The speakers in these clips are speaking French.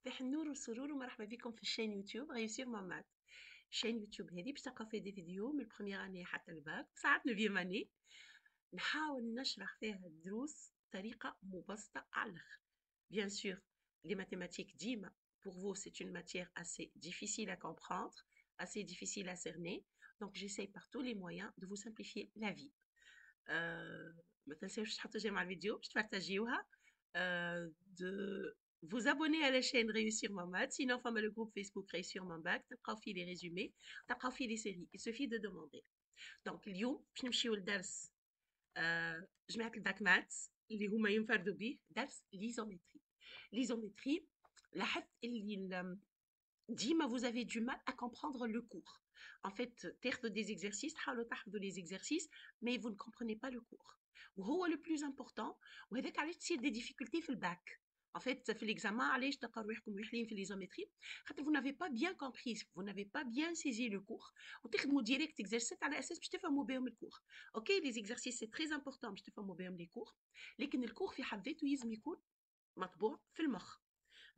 صباح النور والسرور ومرحبا بكم في الشين يوتيوب ريوسير مامات. الشين يوتيوب هذه باش تلقى فيها دي فيديو من البروميير اني حتى الباك ساعات نوفيام اني، نحاول نشرح فيها الدروس بطريقة مبسطة على الآخر. Bien sûr, les mathématiques ديما pour vous c'est une matière assez difficile à comprendre, assez difficile à cerner, donc j'essaye par tous les moyens de vous simplifier la vie. ما تنساوش تحطوا جيم على الفيديو باش تبارطاجيوها. De vous abonner à la chaîne Réussir mon maths, sinon فما le groupe Facebook Réussir mon bac تلقاو فيه les résumés, تلقاو فيه les séries, il suffit de demander. Donc اليوم باش نمشيو لدرس جماعة الباك ماتس اللي هما ينفردوا به درس ليزومتري. ليزومتري لاحظت اللي ديما vous avez du mal à comprendre le cours. En fait, تاخذوا des exercices, تحاولوا تحفظوا les exercices, mais vous ne comprenez pas le cours. وهو le plus important, وهذاك علاش تصير des difficultés في الباك. En fait, في l'examen, علاش تلقاو روحكم واحلين في l'isométrie, خاطر vous n'avez pas bien compris, vous n'avez pas bien saisi le cours. وتخدموا direct exercice على اساس باش تفهموا بهم الكور. اوكي les exercices c'est très important باش تفهموا بهم les cours, لكن الكور في حد ذاته لازم يكون مطبوع في المخ.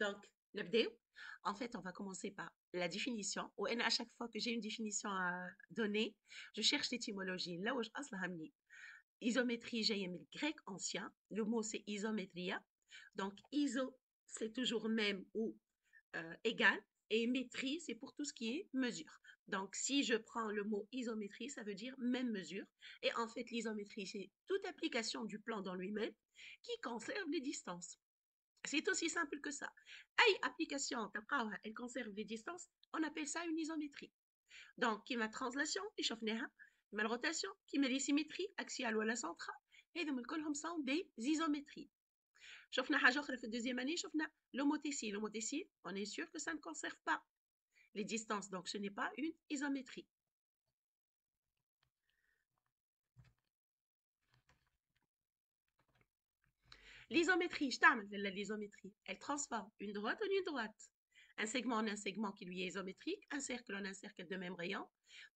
Donc, نبداو. En fait, on va commencer par la définition. Et à chaque fois que j'ai une définition à donner, je cherche l'étymologie. Là où je أصلها منين. Isométrie, j'ai le grec ancien. Le mot, c'est isométria. Donc, iso, c'est toujours même ou égal. Et métrie, c'est pour tout ce qui est mesure. Donc, si je prends le mot isométrie, ça veut dire même mesure. Et en fait, l'isométrie, c'est toute application du plan dans lui-même qui conserve les distances. C'est aussi simple que ça. Aïe, application, elle conserve les distances, on appelle ça une isométrie. Donc, qui m'a translation, qui m'a rotation, qui m'a les symétries axiale ou la centrale, et de كلهم sont des isométries. شفنا حاجة أخرى في الدeuxième année, شفنا l'homothétie. L'homothétie, on est sûr que ça ne conserve pas les distances, donc ce n'est pas une isométrie. L'isométrie, je t'amène l'isométrie. Elle transforme une droite en une droite. Un segment en un segment qui lui est isométrique, un cercle en un cercle de même rayon.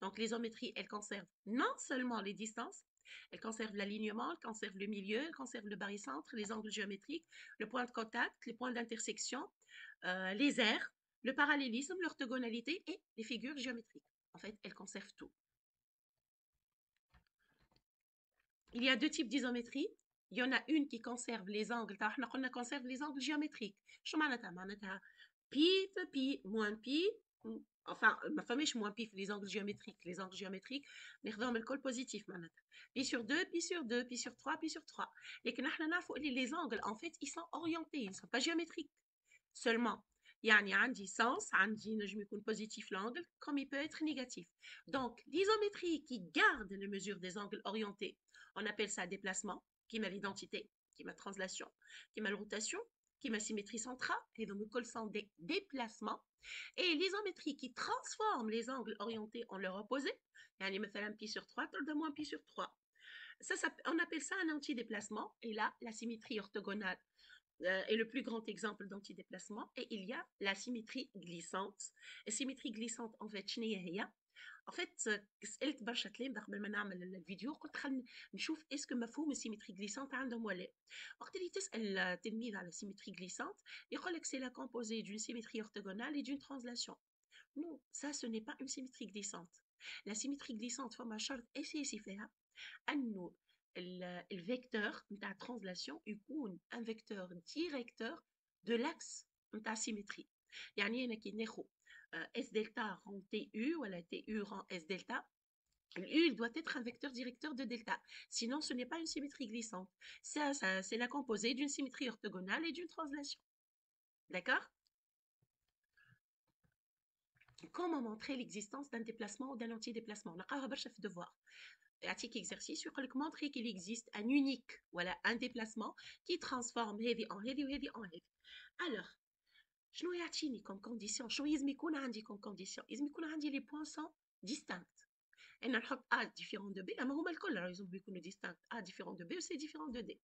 Donc l'isométrie, elle conserve non seulement les distances, elle conserve l'alignement, elle conserve le milieu, elle conserve le barycentre, les angles géométriques, le point de contact, les points d'intersection, les aires, le parallélisme, l'orthogonalité et les figures géométriques. En fait, elle conserve tout. Il y a deux types d'isométrie. Il y en a une qui conserve les angles, on conserve les angles géométriques. شو معناتها؟ معناتها pi في pi moins pi, enfin ما فماش moins pi في les angles géométriques. Les angles géométriques ناخذهم الكل positif معناتها pi sur 2, pi sur 2, pi sur 3, pi sur 3. لكن احنا نعرفوا اللي les angles en fait ils sont orientés, ils ne sont pas géométriques seulement. يعني عندي sens, عندي نجم يكون positif l'angle comme il peut être négatif. Donc l'isométrie qui garde les mesures des angles orientés, on appelle ça déplacement, qui m'a l'identité, qui m'a translation, qui m'a rotation, qui m'a symétrie centrale, et donc le sont des déplacements. Et l'isométrie qui transforme les angles orientés en leur opposé, يعني مثلا pi sur 3 de moins pi sur 3. Ça, on appelle ça un antidéplacement. Et là, la symétrie orthogonale est le plus grand exemple d'antidéplacement. Et il y a la symétrie glissante. Et symétrie glissante, en fait, en fait سالت برشا تلامذه قبل ما نعمل الفيديو قلت خلينا نشوف اسكو مفهوم السيمتري غليسانت عندهم ولا. وقت اللي تسال تلميذ على السيمتري غليسانت يقول لك سي لا كومبوزي دون سيمتري orthogonale et d'une translation. Non, ça ce n'est pas une symétrie glissante. La symétrie glissante فما شرط اساسي فيها انه الفيكتور نتاع translation يكون un vecteur directeur de l'axe نتاع symétrie. يعني انا كي ناخذ S delta rend TU ou la TU rend S delta, U il doit être un vecteur directeur de delta. Sinon, ce n'est pas une symétrie glissante. Ça c'est la composée d'une symétrie orthogonale et d'une translation. D'accord? Comment montrer l'existence d'un déplacement ou d'un antidéplacement? On a برشا في devoir. Article exercice, يقول لك montrer qu'il existe un unique, voilà, un déplacement qui transforme heavy en heavy ou heavy en heavy. Alors, شنو يعطيني comme condition؟ شنو لازم يكون عندي comme condition؟ لازم يكون عندي les points sont distincts. ان نحط A différent de B, اما هما الكل راهم يكونوا distinct. A différent de B ou C différent de D.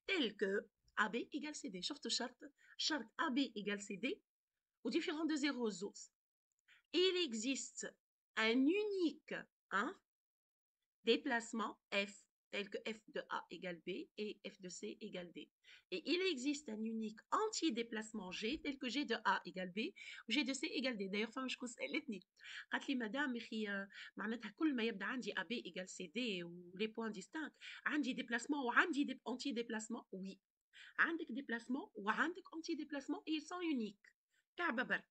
Tel que AB égale CD. شفتوا شرط AB égale CD ou différent de 0 زوز. Il existe un unique déplacement F tel que f de A égale B et f de C égale D. Et il existe un unique anti-déplacement G tel que G de A égale B ou G de C égale D. D'ailleurs فما شكون سألتني قالت لي مدام اخي معناتها كل ما يبدا عندي AB égale CD ou les points distincts عندي déplacement وعندي anti-déplacement. Oui, عندك déplacement وعندك anti-déplacement et ils sont uniques. كعبة برك.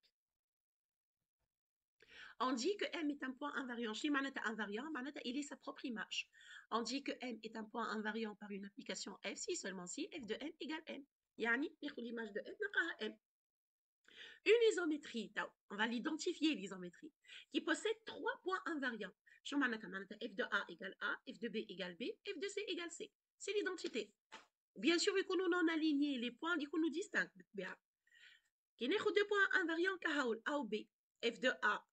On dit que M est un point invariant. شنو معناتها invariant معناتها il est sa propre image. On dit que M est un point invariant par une application F si seulement si f de M égale M. يعني ناخذ l'image de M نلقاها M. Une isométrie, on va l'identifier l'isométrie, qui possède trois points invariants. شنو معناتها معناتها f de A égale A, f de B égale B, f de C égale C. C'est l'identité. Bien sûr يكونوا non alignés, les points يكونوا distincts بالطبيعة. كي ناخذ deux points invariants كهول A ou B, f de A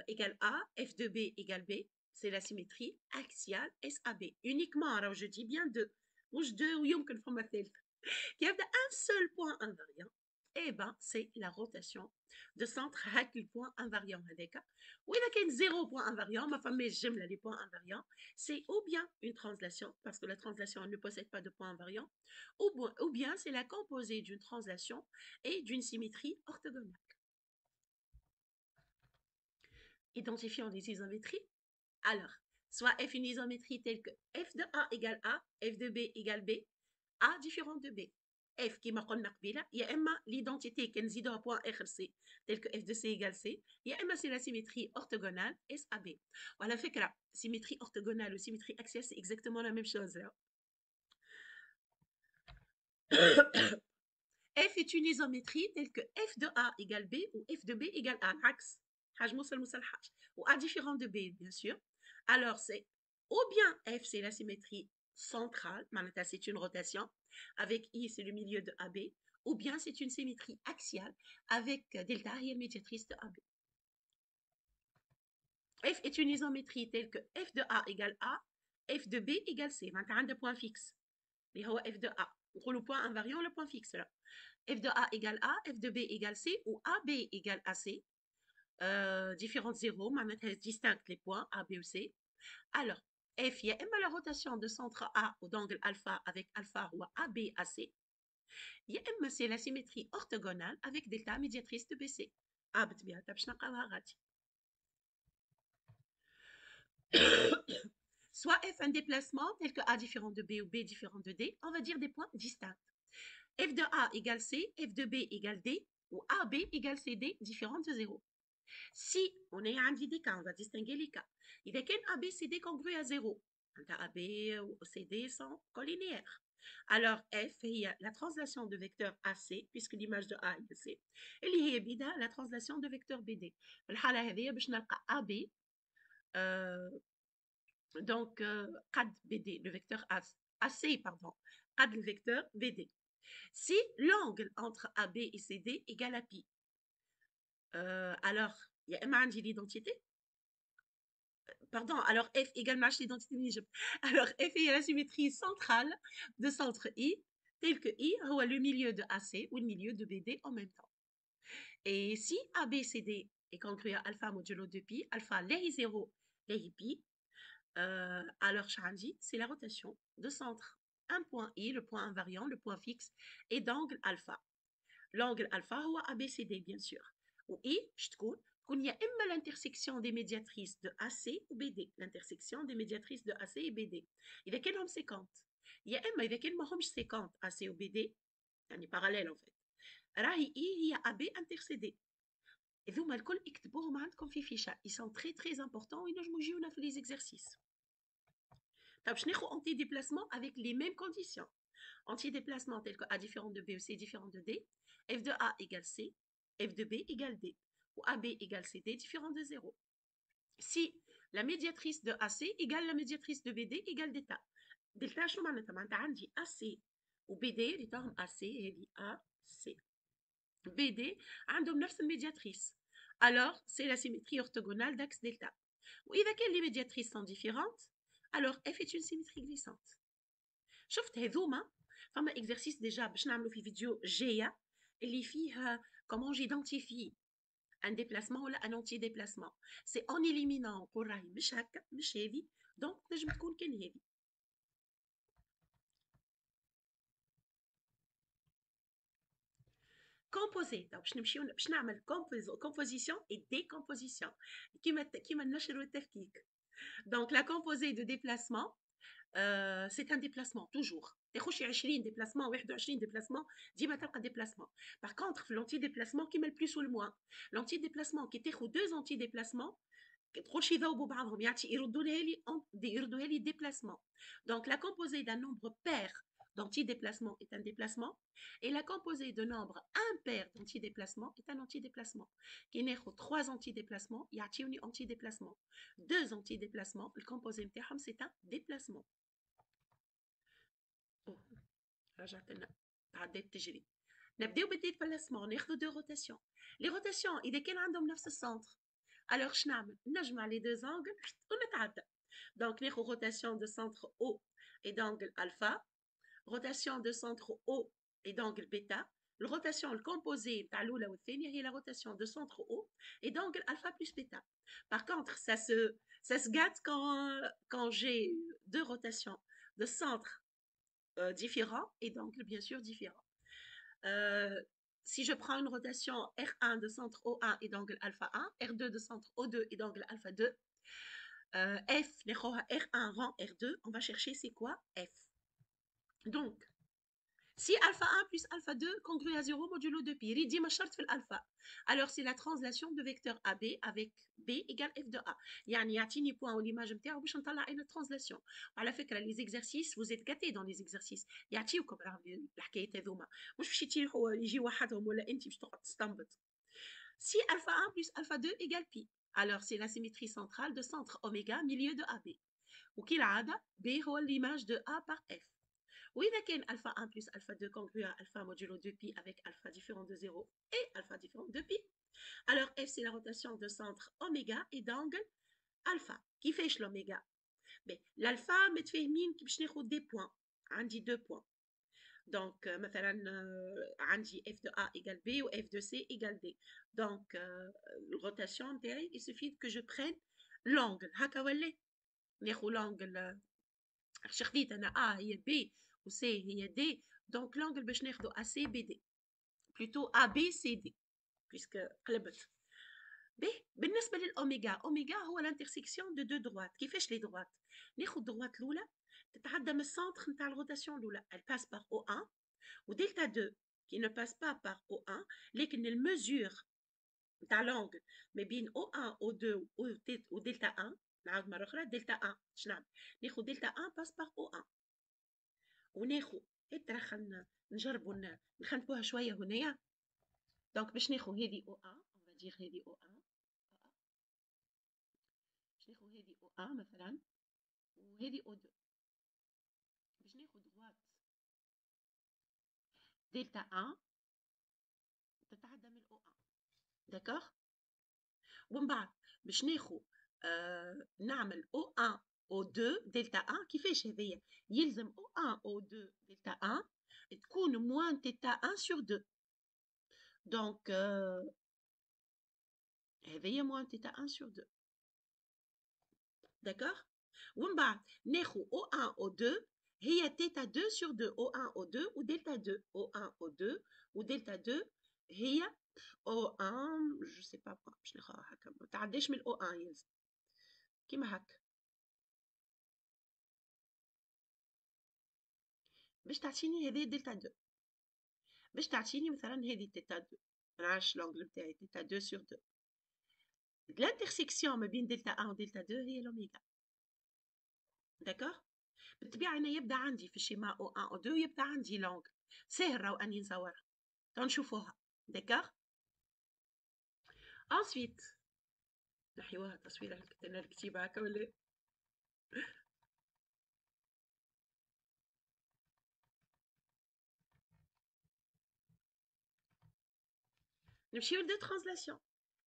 égale A, f de B égale B, c'est la symétrie axiale SAB. Uniquement, alors je dis bien deux, مش deux ويمكن فما ثالثة. Qui a un seul point invariant, eh ben c'est la rotation de centre avec le point invariant هذاك. وإذا كان zéro point invariant, ما فماش جملة les points invariants, c'est ou bien une translation, parce que la translation ne possède pas de point invariant, ou bien c'est la composée d'une translation et d'une symétrie orthogonale. Identifions les isométries. Alors, soit f une isométrie telle que f de A égale A, f de B égale B, A différent de B. F qui m'a قلنا قبيله يا اما l'identité qui نزيدوها point اخر C telle que f de C égale C يا اما c'est la symétrie orthogonale SAB. وعلى فكره symétrie orthogonale ou symétrie axiale c'est exactement la même chose là. F est une isométrie telle que f de A égale B ou f de B égale A. العكس حاجه موصل حاجه ou A différent de B bien sûr. Alors c'est ou bien F c'est la symétrie centrale, c'est une rotation, avec I c'est le milieu de AB, ou bien c'est une symétrie axiale avec delta et médiatrice de AB. F est une isométrie telle que F de A égale A, F de B égale C. Maintenant, un point fixe. اللي هو F de A. On le point invariant, le point fixe là. F de A égale A, F de B égale C, ou AB égale AC. Différentes zéros, معناتها distinct les points A, B ou C. Alors, F, il y a la rotation de centre A ou d'angle alpha avec alpha ou AB, AC. Il y a c'est la symétrie orthogonale avec delta médiatrice de BC. Soit F un déplacement tel que A différent de B ou B différent de D, on va dire des points distincts. F de A égale C, F de B égale D, ou AB égale CD différent de 0. Si on est un des cas, on va distinguer les cas. Il y a qu'un AB, CD congru à 0. AB ou CD sont collinéaires. Alors, F est la translation de vecteur AC, puisque l'image de A est C. Et il y a la translation de vecteur BD. AB, donc, قد BD, le vecteur AC, pardon, قد le vecteur BD. Si l'angle entre AB et CD égale à pi, alors, il y a l'identité. Pardon, alors F égale match l'identité. Alors, F est la symétrie centrale de centre I, tel que I a le milieu de AC ou le milieu de BD en même temps. Et si ABCD est congru à alpha modulo de pi, alpha l'est 0, l'est pi, alors Chandi, c'est la rotation de centre. Un point I, le point invariant, le point fixe, et d'angle alpha. L'angle alpha ou ABCD, bien sûr. Ou I, je te qu'il y a l'intersection des médiatrices de AC ou BD. L'intersection des médiatrices de AC et BD. Il y a quel nombre 50. Il y a quel nombre 50 AC ou BD. Il est parallèle en fait. راهي il y a AB intercédé. Et vous, malcool, ils sont très très importants et nous jouons dans les exercices. Anti-déplacement avec les mêmes conditions. Anti-déplacement tel que A différent de B ou C différent de D, F de A égale C, F de B égale D, ou AB égale CD différent de 0. Si la médiatrice de AC égale la médiatrice de BD égale delta. Delta, شنو معناتها؟ معناتها عندي AC و BD اللي تاهم AC هذه AC. BD عندهم نفس الميدياتريس. Alors, c'est la symétrie orthogonale d'axe delta. وإذا كان les médiatrices sont différentes, alors F est une symétrie glissante. شفت هذوما فما exercice déjà باش نعملوا في فيديو جايه اللي فيه comment j'identifie un déplacement ولا un anti-déplacement. C'est en éliminant نقول راهي مش هكا مش هذه دونك نجم تكون كان هذه. كومبوزي باش نمشيو باش نعمل كومبوزيسيون اي ديكومبوزيسيون كيما النشر والتفكيك. دونك لا كومبوزي دو ديبلاسمون سي ان ديبلاسمون توجور تاخذش 20 ديبلاسمون 21 ديبلاسمون ديما تلقى ديبلاسمون. باغ كونتر في لونتي ديبلاسمون كيما البلوس والموان، لونتي ديبلاسمون كي تاخذ دو انتي ديبلاسمون تخش يذوبوا بعضهم يردوها لي déplacement. Donc la composée d'un nombre pair d'anti-déplacement est un déplacement et la composée de nombre impair d'anti-déplacement est un anti-déplacement. Qui n'a que 3 anti-déplacements, il y a un anti-déplacement. 2 anti-déplacements, le composé نتاعهم c'est un déplacement. رجعت لنا عديت تجري. نبداو بالديبلاسمون ناخذ دو روتاسيون. لي روتاسيون اذا كان عندهم نفس السنتر alors je نعمل نجمع les deux angles ونتعدى. Donc ناخذ rotation de centre O et d'angle alpha, rotation de centre O et d'angle bêta. La rotation le composé تاع الاولى والثانيه هي la rotation de centre O et d'angle alpha plus bêta. Par contre ça se gâte quand j'ai deux rotations de centre différents et d'angles bien sûr différents. Si je prends une rotation R1 de centre O1 et d'angle alpha 1, R2 de centre O2 et d'angle alpha 2, F, R1 rang R2, on va chercher c'est quoi F. Donc, si alpha 1 plus alpha 2 congrue à 0 modulo 2pi, ريدي ما شرط في الالفا. Alors c'est la translation de vecteur AB avec B égale F de A. يعني يعطيني point ou l'image نتاعو باش نطلع une translation. وعلى فكرة les exercices vous êtes gâtés dans les exercices. يعطيوكم الحكايات هذوما. مش باش يجي وحدهم ولا انت باش تقعد تستنبط. Si alpha 1 plus alpha 2 égale pi. Alors c'est la symétrie centrale de centre oméga milieu de AB. وكالعادة B هو l'image de A par F. وإذا كان alpha 1 plus alpha 2 congrue à alpha modulo 2pi avec alpha différent de 0 et alpha différent de pi. Alors F c'est la rotation de centre oméga et d'angle alpha. كيفاش l'oméga l'alpha متفاهمين كي باش ناخذ des points. عندي 2 points. Donc مثلا عندي F de A égale B ou F de C égale D. Donc rotation نتاعي il suffit que je prenne l'angle هكا ولا ناخذ l'angle خديت انا A هي B و C هي D. Donc l'angle باش ناخذه AC BD plutôt ABCD puisque قلبت. بالنسبه للاوميجا، اوميجا هو الانترسيكسيون دو دو دروات. كيفاش لي دروات؟ ناخذ دروات الاولى تتعدى من السنتر نتاع الروتاسيون الاولى elle passe par O1 و دلتا 2 qui ne passe pas par O1 لكن المسور نتاع لونغل ما بين O1 O2 و دلتا 1. نعاود مره اخرى دلتا 1 باش نعمل ناخذ دلتا 1 باس بار O1 وناخذ ترى نجربوا نخنبوها شويه هنايا. دونك باش ناخذ هذه O1 on va dire هذه O1 باش ناخذ هذه O1 مثلا وهذه O2 باش ناخذ دروات دلتا 1 تتعدى من O1 داكوغ. ومن بعد باش ناخذ نعمل O1 O2 دلتا 1. كيفاش هذيا؟ يلزم O1 O2 دلتا 1 تكون موان تيتا 1 sur 2. دونك هذيا موان تيتا 1 sur 2 داكوغ. ومن بعد ناخذ O1 O2 هي تيتا 2 sur 2 O1 O2 ودلتا 2 O1 O2 ودلتا 2 هي O1 je sais pas باش ناخذها هكا ما تعداش من O1 يلزم كيما هكا باش تعطيني هذه دلتا 2 باش تعطيني مثلا هذه تيتا 2. ما نعرفش لونغل نتاعي تيتا 2 sur 2. الانترسيكسيون ما بين دلتا 1 ودلتا 2 هي الاوميجا داكوغ. بالطبيعه انا يبدا عندي في الشيما O1 O2 يبدا عندي لونغل ساهل راهو اني نصورها تنشوفوها داكوغ. انسويت نحيوها تصويره انا الكتيبه هكا ولا نمشيو لدو ترانزلاسيون.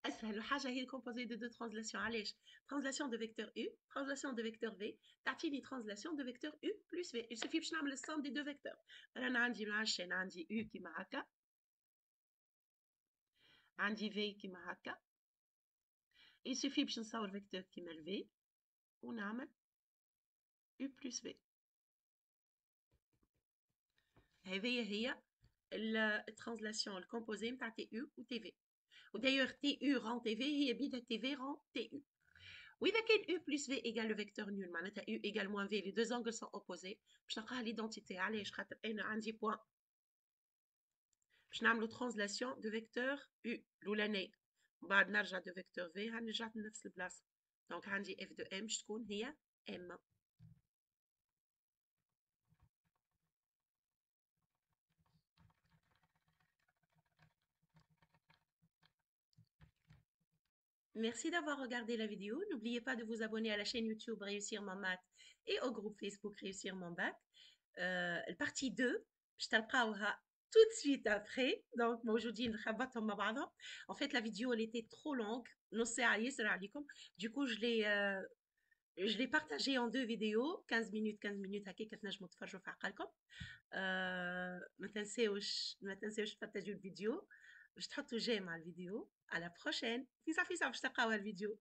اسهل حاجه هي الكومبوزي دو ترانزلاسيون. علاش؟ ترانزلاسيون دو فيكتور U ترانزلاسيون دو فيكتور V تعطيني ترانزلاسيون دو فيكتور U بلس V. il suffit باش نعمل السوم دي دو فيكتور. انا عندي مع الشين عندي U كيما هكا عندي V كيما هكا. il suffit باش نصور فيكتور كيما ال V ونعمل U بلس V. هذه هي الترانزلاسيون الكومبوزي نتاع تي يو و تي في. ودايوغ تي يو ران تي في هي بيتا تي في ران تي يو. واذا كان يو بلس في ايجال لو فيكتور نول معناتها يو ايجال موان في لي دو زونغل سون اوبوزي باش نلقاها ليدونتيتي. علاش؟ خاطر انا عندي بوان باش نعملو ترانزلاسيون دو فيكتور يو الاولانيه، من بعد نرجع دو فيكتور في هاني رجعت لنفس البلاصه. دونك عندي اف دو ام باش تكون هي ام. Merci d'avoir regardé la vidéo. N'oubliez pas de vous abonner à la chaîne YouTube Réussir mon maths et au groupe Facebook Réussir mon bac. La partie 2, je تلقاوها tout de suite après. Donc, موجودين نخبطهم مع بعضهم. En fait, la vidéo, elle était trop longue. نص ساعة ياسر عليكم. Du coup, je l'ai partagée en deux vidéos. 15 minutes, 15 minutes. هكاك تنجموا تفرجوا في عقلكم. ما تنساوش تبارتاجيو الفيديو باش تحطوا جيم على الفيديو. À la prochaine. فيسع فيسع باش تلقاوها الفيديو.